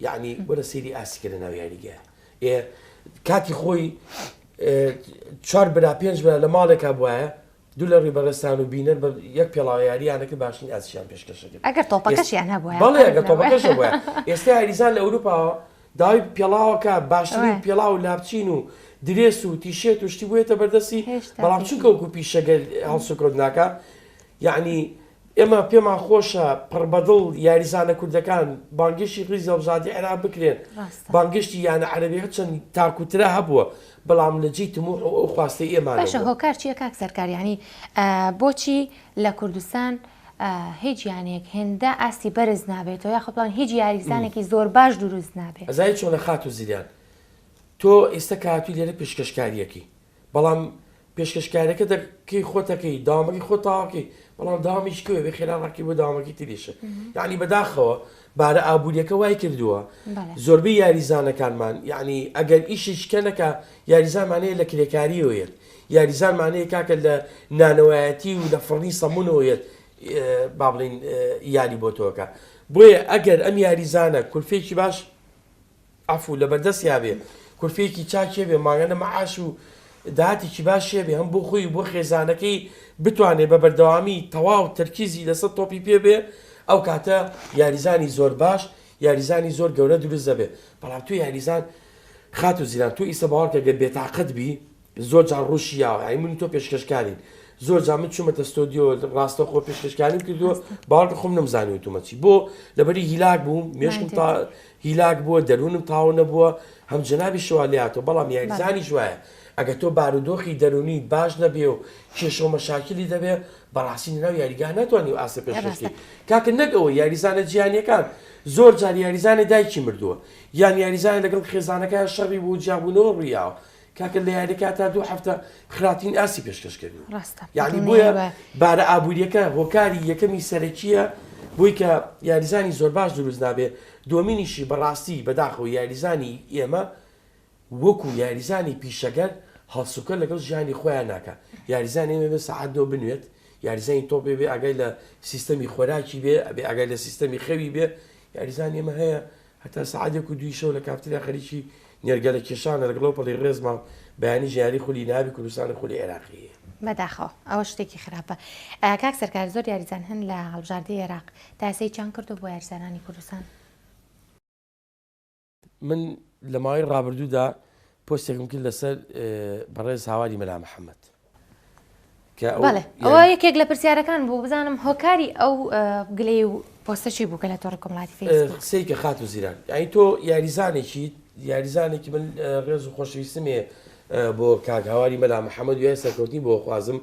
یعنی وەرە سەیری ئاسیکە لە ناو یاریگەیە کاتی خۆی 4 برا 5 برا لە ماڵێکا بواە دوو لە ڕووی بەڕێستان و بینەر بە یەک پێڵاوی یاریانەکە باشین ئاسیان پێشکەشەکە ئەگەر تۆپەکەشیان هەبووە بەڵێ ئەگەر تۆپەکەشە بووە ئێستا یاریزان لە ئەوروپاوە داوای پێڵاوەکە باشترین پێڵاو و لابچین و درێس و تیشێت و شتی بووێتە بەردەستی بەڵام چونکە وەکو پیشەگەل هەڵسوکردناکە یعنی ئێمە پێمان خۆشە پڕبەدڵ یاریزانە کوردەکان بانگشتی ڕیزی هەڵبژاردی عێراق بکرێن بانگشتی یانە عەرەبیەکە چەند تاکوترە هەبووە بەڵام لە جێی تموح ئەو خواستەی ئێمانە باشە هۆکار چییە کاک سەرکار ینی بۆچی لە کوردستان هیچ یانێک هێندە ئاستی بەرز نابێتەوە یا خۆپڵان هیچ یاریزانێکی زۆر باش دروست نابێت ئەزای چۆن لە خات و زیریان تۆ ئێستا کاتوی لێرە پێشکەشکاریەکی بەڵام پێشکەشکارەکە دەکەی خۆتەکەی داوامەکەی خۆ تاواکەی بەڵام داوامیش کوێ بێ خێرانڕاکی بۆ داوامەکەی تریشە یعنی بەداخەوە بارە ئابوووریەکە وای کردووە زۆربەی یاریزانەکانمان یعنی ئەگەر ئیشیشکەنەکە یاریزانمانەیە لە کرێکاریەوەیەت یاریزانمانەیە کاکە لە نانەوایەتی و لە فڕنی سەمونەوەیەت با بڵین یاری بۆ تۆکە بۆیە ئەگەر ئەم یاریزانە کورفێکی باش ئەفو لە بەردەست یابێ کورفێکی چاکێ بێ ماگەنە مەعاش و داهاتێکی باشێ بێ هەم بۆ خۆی بۆ خێزانەکەی بتوانێت بە بەردەوامی تەواو تەرکیزی لەسەر تۆپی پێ بێ ئەو کاتە یاریزانی زۆر باش یاریزانی زۆر گەورە دروست دەبێ بەڵام تو یاریزان خات و زیران تو ئیسە باوەڕکە گەر بێتاقەت بی زۆر جار ڕوشی یاوە ئەیمونی تۆ پێشکەشکارین زۆر جامت چوومەتە ستۆدیۆ ڕاستە خۆ پێشکەشکاریم کردووە باوەڕکە خۆم نەمزانیوە تومەچی بۆ لەبەری هیلاک بووم مێشکم تا هیلاک بووە دەروونم تاوە نەبووە هەم جەنابی شەوالاتەوە بەڵام یاریزانی جوایە ئەگە تۆ بارودۆخی دەرونی باش نەبێ و کێشە و مەشاکلی دەبێ بەڕاستی ناو یاریگا ناتوانانی و ئاسە پێشکەشکی کاکە نەگەوە یاریزانە جیهانیەکان زۆر جار یاریزانە دایکی مردووە یان یاریزانە لەگەڵ خێزانەکە شەڕی بوو جیابوونەوە ڕوویاوە کاکە لە یاریەکە تا 2 هەفتە خراتین ئاسی پێشکەش کردو یعنی بۆیە بارە ئابوووریەکە هۆکاری یەکەمی سەرەکیە بۆی کە یاریزانی زۆر باش دروست نابێ دۆمینیشی بەڕاستی بەداخەوە یاریزانی ئێمە وەکو یاریزانی پیشەگەر هەڵسوکە لەگەڵ ژیانی خۆیان ناکە یاریزانی ئێمە بێ سەعات 2 بنوێت یاریزانی تۆ بێ ئەگەی لە سیستەمی خۆراکی بێ ئەبێ ئەگەی لە سیستەمی خەوی بێ یاریزانی ئێمە هەیە هەتا سەعاتێک و 2 شەو لە کافتریا خەریکی نێرگەلە کێشانە لەگەڵەوە پەڵی ڕێزمان بەیانی ژیانی خولی ناوی کوردستانی خولی عێراقیە بەداخەوە ئەوە شتێکی خراپە کاک سەرکار زۆر یاریزان هەن لە هەڵبژاردەی عێراق تاسەی چیان کردو بۆ یاریزانانی کوردستان من لە ماوەی ڕابردوودا پۆستێکم کرد لەسەر بەڕێز هاواری مەلا محەممەد بەڵێ ئەوە یەکێک لە پرسیارەکان بوو بزانم هۆکاری ئەو گلەی و پۆستەچی بوو کە لە تۆڕی کۆمەڵاتی فێسبووک قسەی کە خات و زیران یعنی تۆ یاریزانێکی من ڕێز و خۆشەویستمێ بۆ کاک هاواری مەلا محەممەد وای سەرکەوتنی بۆ خوازم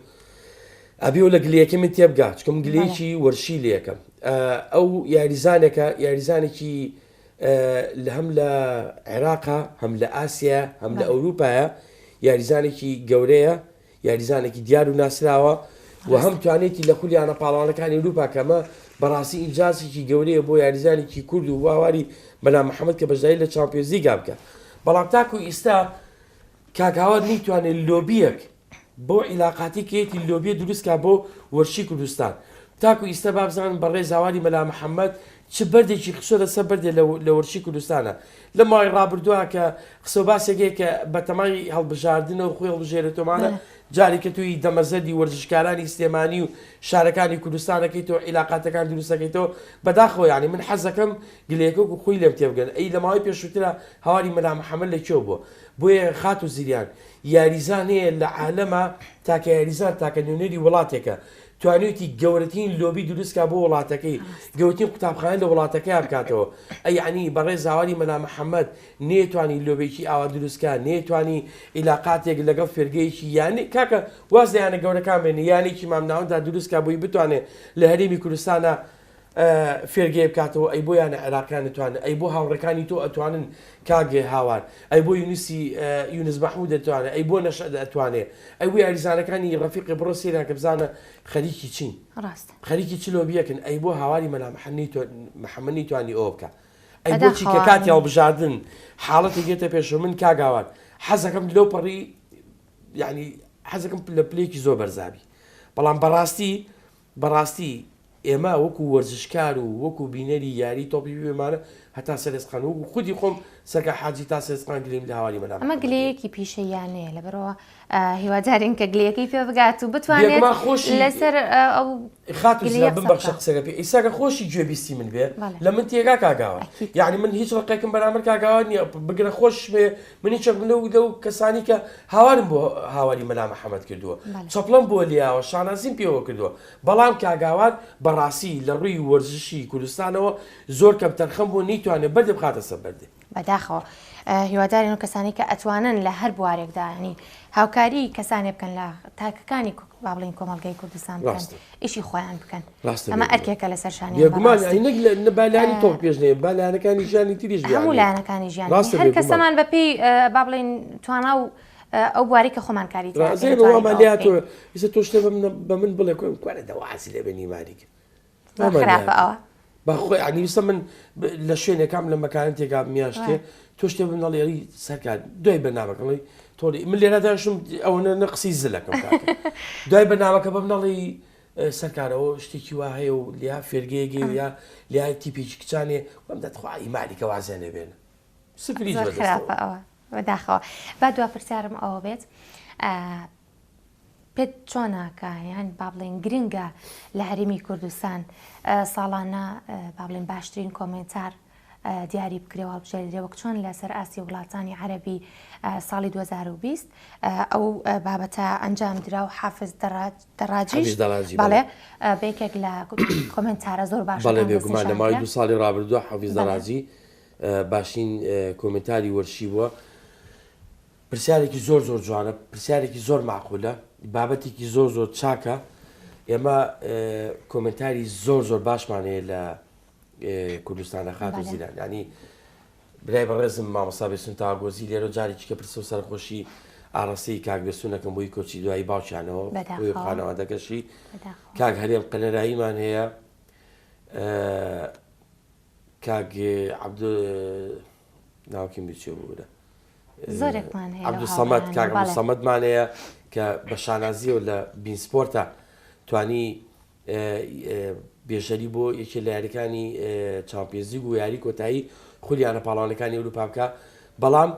ئەبێ و لە گلەیەکە من تێبگا چکەم گلەیەکی وەرشی لە یەکەم ئەو یاریزانێکی هەم لە عێراقا هەم لە ئاسیا هەم لە ئەوروپایە یاریزانێکی گەورەیە یاریزانێکی دیار و ناسراوە و هەم توانێتی لە خولیانە پاڵانەکانی ئەوروپا کەمە بەڕاستی ئینجازێکی گەورەیە بۆ یاریزانێکی کورد و واواری مەلا محەممەد کە بەشداری لە چامپیۆنز لیگا بکە بەڵام تاکو ئێستا کاکاوات نیتوانێت لۆبیەک بۆ عیلاقاتی کێتی لۆبیە دروستکە بۆ وەرشی کوردستان تاکو ئێستا با بزانن بەڕێز هاواری مەلا محەممەد چ بەردێکی خسۆ لەسەر بەردێ لە وەرشی کوردستانە لە ماوەی ڕابردووە کە قسە باسێکەیە کە بە تەمای هەڵبژاردنەوە خۆی هەڵبژێرێتەوەمانە جارێککە توی دەمەزەدی وەرزشکارانی سلێمانی و شارەکانی کوردستانەکەیتەوە عیلاقاتەکان دروستەکەیتەوە بەداخەوە ینی من حەزەکەم گلەکە و خۆی لێم تێبگەن ئەی لە ماوەی پێشووترە هاواری مەلا محەممەد لەکوێ بووە بۆیە خات و زیریان یاریزان هەیە لە عالەمە تاکە یاریزان تاکە نوێنەری وڵاتێکە توانێتی گەورەترین لۆبی دروستکە بۆ وڵاتەکەی گەوتین قوتابخانە لە وڵاتەکەی بکاتەوە ئەیعنی بەڕێز هاواری مەلا محەممەد نێتوانی لۆبێکی ئاوا دروستکە نێتوانی عیلاقاتێک لەگەڵ فێرگەیەکی یانی کاکە واز لەیانە گەورەکان بێنە یانێکی مامناوەندا دروستکە بۆی بتوانێت لە هەرێمی کوردستانە فێرگەی بکاتەوە ئەی بۆ یانە عێراقیان دەتوانن ئەی بۆ هاوڕەکانی تۆ ئەتوانن کاگێ هاوار ئەی بۆ یونسی یونس مەحموود دەتوانێت ئەی بۆ نەشە دەتوانێت ئەی بۆ یاریزانەکانی ڕەفیقی بڕۆ سێران کە بزانە خەریکی چین خەریکی چ لۆبیەکن ئەی بۆ هاواری مەلا محەممەدی توانی ئەوە بکە ئەی بۆچی کە کاتی هەڵبژاردن حاڵەتی گێتە پێشەوە من کاگاوان حەزەکەم لەو پەڕی یعنی حەزەکەم لە پلێکی زۆر بەرزابی بەڵام بەڕاستی ئێمە وەکو وەرزشکار و وەکو بینەری یاری تۆپی بێمانە هەتا سەرێسقان و خودی خۆم سەرکە حاجی تا سێسقان گلیم لە هاواری مەلا ئەمە گلەیەکی پیشەیانەیە لەبەرەوە هیوادارین کە گلەکەی پێ بگات و بتوانێت لەسەر ئەو خاتوزیان ببەخشە قسەکە پێ ئیساکە خۆشی گوێبیستی من بێ لە من تێگا کاگاوە یعنی من هیچ ڕقێکم بەرامبەر کاگاوە نییە بگرە خۆش بێ منی چەک لەو کەسانی کە هاوارم بۆ هاواری مەلا محەممەد کردووە چەپڵم بۆ لیاوە شانازیم پێوە کردووە بەڵام کاگاوان بەڕاستی لە ڕووی وەرزشی کوردستانەوە زۆر کەم تەرخەم بۆ نەیتوانێت بەردە بخاتە سەر بەردێ بەداخەوە هیوادارین و کەسانی کە ئەتوانن لە هەر بوارێکدا ینی هاوکاری کەسانێ بکەن لە تاکەکانی با بڵین کۆمەڵگەی کوردستان بکەن ئیشی خۆیان بکەن ئەمە ئەرکێکە لە سەرشانی بەلایانی تۆ پێشنێ بەلایەنەکانی ژیانی تریش هەموو لایەنەکانی ژیان هەر کەسەمان بەپێی با بڵین توانە و ئەو بواری کە خۆمان کاری ئێستا تۆ شتێ بە من بڵێ کوارە دەواسی لێ بە نیماریکە خراپە ئەوە بەخۆی عنیویستە من لە شوێنێکام لە مەکانن تێگا میاشتێ تۆ شتێ بنەڵێری سەرکار دوای بەنامەکەڵی تۆڵی من لێراداشم ئەوە نەقسی زلەکەم دوای بەنامەکە بە منەڵی سەرکارەوە شتێکی وا هەیە و لیا فێرگەیەگەی و یا لای تیپێکی کچانێ وەم دەتخوای ماریکە وازیانێ بێنە سفری خراپە ئەوە بەداخەوە با دوا پرسیارم ئەوە بێت پێت چۆناکە یان با بڵێن گرنگە لە هەرێمی کوردستان ساڵانە با بڵێن باشترین کۆمنتار دیاری بکرێەوە بژێرەوە چۆن لەسەر ئاسی وڵاتانی عەرەبی ساڵی 2020 ئەو بابەتە ئەنجام درا و حافز دەڕاجیش بەڵێ بێکێک لە کۆمنتارە زۆر باش بەڵێ بێگومان لە ماوەی 2 ساڵی ڕابردووە حافز دەڕاجی باشین کۆمنتاری وەرشی بووە پرسیارێکی زۆر جوانە پرسیارێکی زۆر معقولە بابەتێکی زۆر چاکە ئێمە کۆمنتاری زۆر باشمانەیە لە کوردستانە خات و زیران ینی برای بەڕێزم مامۆستا بێسون تاگۆزی لێرە جارێکی کە پرسە و سەرخۆشی ئاڕاستەی کاک بێسوونەکەم بۆی کۆچی دوایی باوچیانەوە بۆی خانەوادەکەشی کاک هەرێم قەنەراییمان هەیە کاک ناوکیم بچێ بوورە زۆرێکمان هەیە عەبدولسەمەد کاک عەبدولسەمەدمان هەیە کە بە شانازیەوە لە بینسپۆرتە توانی بێژەری بۆ یەکێ لە یاریەکانی چامپیۆنز لیگ و یاری کۆتایی خولیانە پاڵاوانەکانی ئەوروپا بکە بەڵام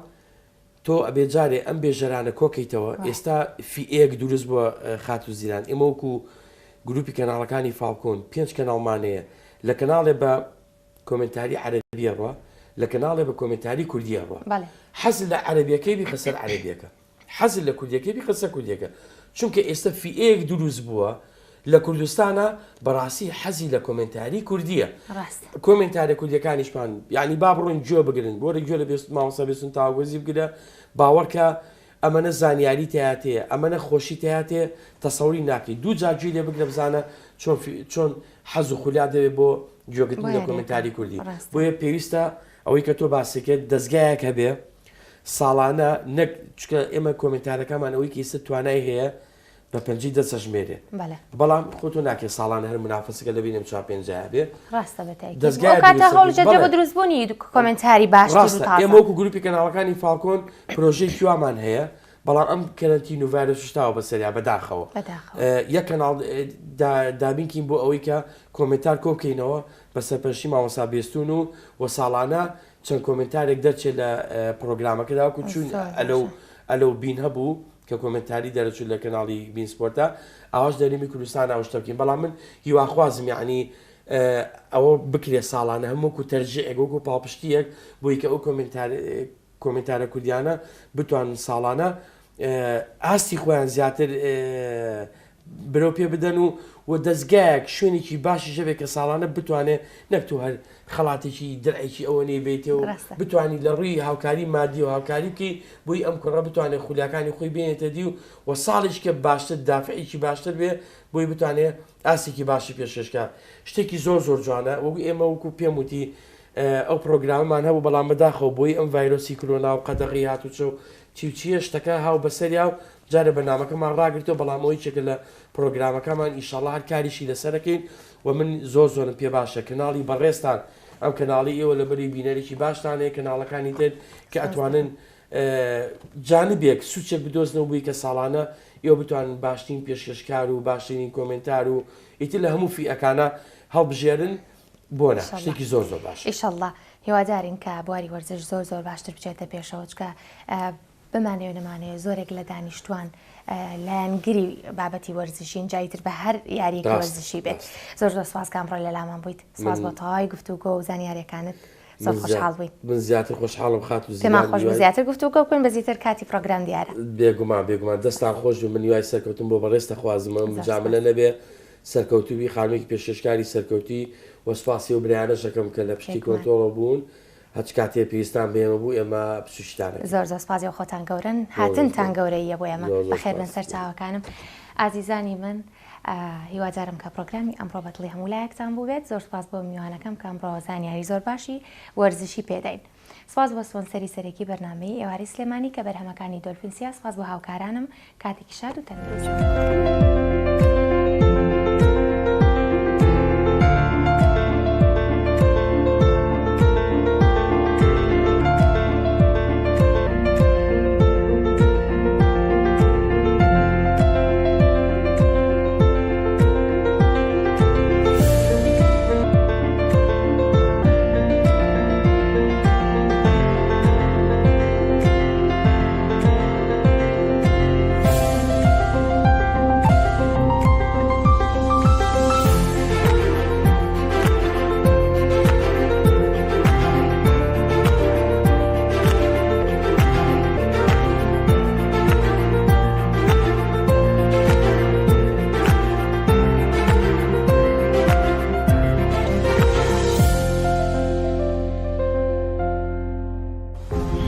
تۆ ئەبێ جارێ ئەم بێژەرانە کۆکەیتەوە ئێستا فیئەیەک دروست بووە خات و زیران ئێمە وەکو گروپی کەناڵەکانی فاڵکۆن 5 کەناڵمانەیە لە کەناڵێ بە کۆمنتاری عەرەبیە ڕوە لە کەناڵێ بە کۆمنتاری کوردیە ڕوە حەزل لە عەرەبیەکەی بیخە سەر عەرەبیەکە حەزل لە کوردیەکەی بیخە سەر کوردیەکە چونکە ئێستا فیئەیەک دروست بووە لە کوردستانە بەڕاستی حەزی لە کۆمنتاری کوردیە کۆمنتارە کوردیەکانیشمان یعنی با بڕۆین گوێ بگرن بۆرە گوێ لە مامۆستا بێسون تاوەگۆزی بگرە باوەڕکە ئەمەنە زانیاری تایاتەیە ئەمەنە خۆشی تایاتێ تەسەوری ناکەی دوو جاگوێ لێ بگرە بزانە چۆن حەز و خولیا دەوێت بۆ گوێگرتن لە کۆمنتاری کوردی بۆیە پێویستە ئەوەی کە تۆ باسەکەت دەستگایەک هەبێ ساڵانە نەک چکە ئێمە کۆمنتارەکەمان ئەوەی کە ئێستا توانای هەیە بە پەنجی دەچەژمێرێ بەڵام خۆتۆ ناکێ ساڵانە هەر منافەسەکە لە بینم 4-5 بێ ڕاستە هەوڵجە بە دروستبوونی کۆمنتاری باش ئێمە وەکو گروپی کەناڵەکانی فاڵکۆن پرۆژەی کیوامان هەیە بەڵام ئەم کەرەنتین و ڤایرۆس شتاوە بەسەریا بەداخەوە یەک کەناڵ دابینکین بۆ ئەوەی کە کۆمنتار کۆبکەینەوە بە سەرپەرشتی مامۆستا بێستون و ساڵانە چەند کۆمنتارێک دەرچێت لە پرۆگرامەکەدا وەکو چوون ئەلەو بین هەبوو کە کۆمنتاری دەرەچوو لە کەناڵی بینسپۆرتە ئاواش دەریمی کوردستان ئاوشتەکەین بەڵام من هیواخوازم یعنی ئەوە بکرێ ساڵانە هەمووکو تەرجێک وەکو پاڵپشتیەک بۆی کە ئەو کۆمنتارە کوردیانە بتوانن ساڵانە ئاستی خۆیان زیاتر برەو پێ بدەن و دەستگایەک شوێنێکی باشی ژەبێت کە ساڵانە بتوانێت نەکتو هەر خەڵاتێکی درعێکی ئەوە نێ بێتەوە بتوانانی لە ڕووی هاوکاری مادی و هاوکاری بکەی بۆی ئەم کوڕە بتوانێت خولیاکانی خۆی بێنێتە دی و ساڵێک کە باشتر دافعێکی باشتر بێ بۆی بتوانێت ئاسێکی باشی پێشکەشکە شتێکی زۆر زۆر جوانە وەکو ئێمە وەکو پێم وتی ئەو پرۆگراممان هەبوو بەڵام بەداخەوە بۆی ئەم ڤایرۆسی کۆرۆنا و قەدەغی هاتوچە و چیە شتەکە هاو بەسەریا و جارە بەنامەکەمان ڕاگرتەوە بەڵام ئەوی چێکە لە پرۆگرامەکەمان ئیشەڵڵا هەر کاریشی لەسەرەکەین و من زۆر زۆرم پێ باشە کەناڵی بەڕێستان ئەم کەناڵی ئێوە لە بەری بینەرێکی باشتانەیە کەناڵەکانی تر کە ئەتوانن جانبێک سوچێک بدۆزنەوە بووی کە ساڵانە ئێوە بتوانن باشترین پێشکەشکار و باشترین کۆمنتار و ئیتر لە هەموو فیئەکانە هەڵبژێرن بۆنە شتێکی زۆر زۆر باش ئیشەڵڵا هیوادارین کە بواری وەرزش زۆر زۆر باشتر بچێتە پێشەوە چکە بمانەوە نەمانەیە زۆرێک لە دانیشتوان لایەنگری بابەتی وەرزشین جاییتر بە هەر یاریەکی وەرزشی بێت زۆر زۆر سپاس کامڕۆ لە لامان بوویت سپاس بۆ تەواوی گفتوگۆ و زانیاریەکانت زۆر خۆشحاڵ بووین من زیاتر خۆشحاڵم خات و پێمان خۆش زیاتر گفتوگۆ بکەین بەزیتر کاتی پرۆگرام دیارە بێگومان دەستان خۆش و من یوای سەرکەوتم بۆ بەڕێستە خوازمە مجاملە نەبێ سەرکەوتوی خانوویەکی پێشکەشکاری سەرکەوتی وەسپاسی و برایانەشەکەم کە لە پشتی کۆنتۆڵە بوون هەچ کاتێ پێویستان بێمە بوو ئێمە پسوشتانە زۆر زۆر سپاسی و خۆتان گەورن هاتنتان گەورەیە بۆ ئێمە بەخێر بن سەر چاوەکانم ئازیزانی من هیوادارم کە پرۆگرامی ئەمڕۆ بەدڵی هەموو لایەکتان بوو بێت زۆر سپاس بۆ میوانەکەم کە ئەمڕۆ زانیاری زۆر باشی وەرزشی پێداین سپاس بۆ سپۆنسەری سەرەکی بەرنامەی ئێواری سلێمانی کە بەرهەمەکانی دۆلفینسیا سپاس بۆ هاوکارانم کاتێکی شاد و تەندروست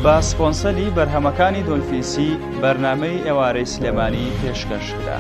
بە سپۆنسەری بەرهەمەکانی دۆلفینسی بەرنامەی ئێوارەی سلێمانی پێشکەشکرا.